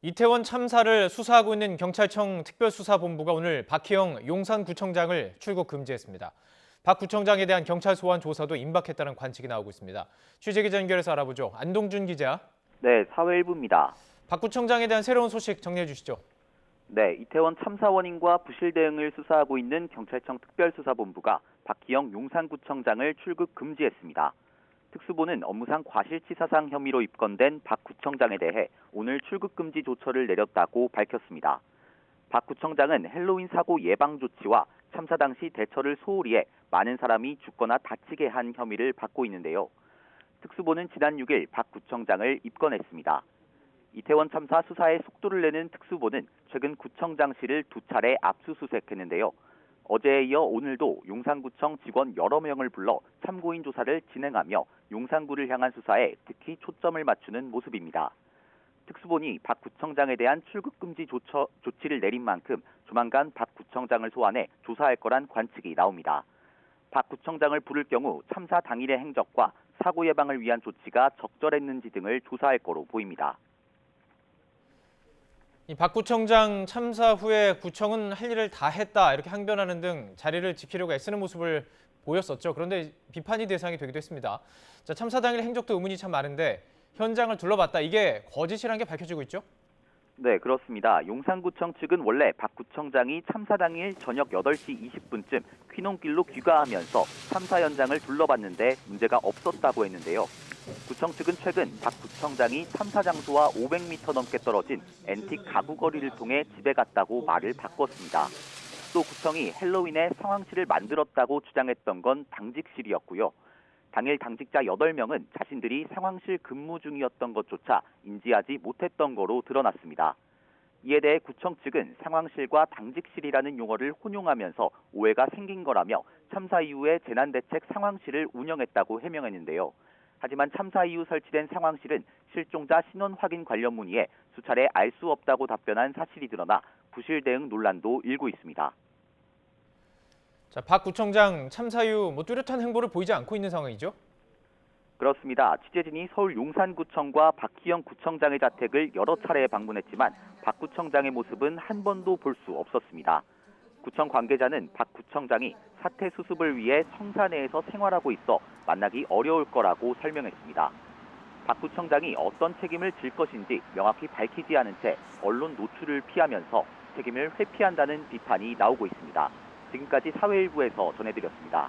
이태원 참사를 수사하고 있는 경찰청 특별수사본부가 오늘 박희영 용산구청장을 출국 금지했습니다. 박 구청장에 대한 경찰 소환 조사도 임박했다는 관측이 나오고 있습니다. 취재기자 연결해서 알아보죠. 안동준 기자. 네, 사회일부입니다. 박 구청장에 대한 새로운 소식 정리해 주시죠. 네, 이태원 참사 원인과 부실 대응을 수사하고 있는 경찰청 특별수사본부가 박희영 용산구청장을 출국 금지했습니다. 특수본은 업무상 과실치사상 혐의로 입건된 박 구청장에 대해 오늘 출국 금지 조처를 내렸다고 밝혔습니다. 박 구청장은 헬로윈 사고 예방 조치와 참사 당시 대처를 소홀히 해 많은 사람이 죽거나 다치게 한 혐의를 받고 있는데요. 특수본은 지난 6일 박 구청장을 입건했습니다. 이태원 참사 수사에 속도를 내는 특수본은 최근 구청장실을 2차례 압수수색했는데요. 어제에 이어 오늘도 용산구청 직원 여러 명을 불러 참고인 조사를 진행하며 용산구를 향한 수사에 특히 초점을 맞추는 모습입니다. 특수본이 박 구청장에 대한 출국금지 조치를 내린 만큼 조만간 박 구청장을 소환해 조사할 거란 관측이 나옵니다. 박 구청장을 부를 경우 참사 당일의 행적과 사고 예방을 위한 조치가 적절했는지 등을 조사할 거로 보입니다. 이 박 구청장 참사 후에 구청은 할 일을 다 했다 이렇게 항변하는 등 자리를 지키려고 애쓰는 모습을 보였었죠. 그런데 비판이 대상이 되기도 했습니다. 자, 참사 당일 행적도 의문이 참 많은데 현장을 둘러봤다 이게 거짓이라는 게 밝혀지고 있죠? 네, 그렇습니다. 용산구청 측은 원래 박 구청장이 참사 당일 저녁 8시 20분쯤 퀴논길로 귀가하면서 참사 현장을 둘러봤는데 문제가 없었다고 했는데요. 구청 측은 최근 박 구청장이 참사 장소와 500m 넘게 떨어진 앤틱 가구 거리를 통해 집에 갔다고 말을 바꿨습니다. 또 구청이 헬로윈에 상황실을 만들었다고 주장했던 건 당직실이었고요. 당일 당직자 8명은 자신들이 상황실 근무 중이었던 것조차 인지하지 못했던 거로 드러났습니다. 이에 대해 구청 측은 상황실과 당직실이라는 용어를 혼용하면서 오해가 생긴 거라며 참사 이후에 재난대책 상황실을 운영했다고 해명했는데요. 하지만 참사 이후 설치된 상황실은 실종자 신원 확인 관련 문의에 수차례 알 수 없다고 답변한 사실이 드러나 부실 대응 논란도 일고 있습니다. 자, 박 구청장 참사 이후 뚜렷한 행보를 보이지 않고 있는 상황이죠? 그렇습니다. 취재진이 서울 용산구청과 박희영 구청장의 자택을 여러 차례 방문했지만 박 구청장의 모습은 한 번도 볼 수 없었습니다. 구청 관계자는 박 구청장이 사태 수습을 위해 성산내에서 생활하고 있어 만나기 어려울 거라고 설명했습니다. 박 구청장이 어떤 책임을 질 것인지 명확히 밝히지 않은 채 언론 노출을 피하면서 책임을 회피한다는 비판이 나오고 있습니다. 지금까지 사회일부에서 전해드렸습니다.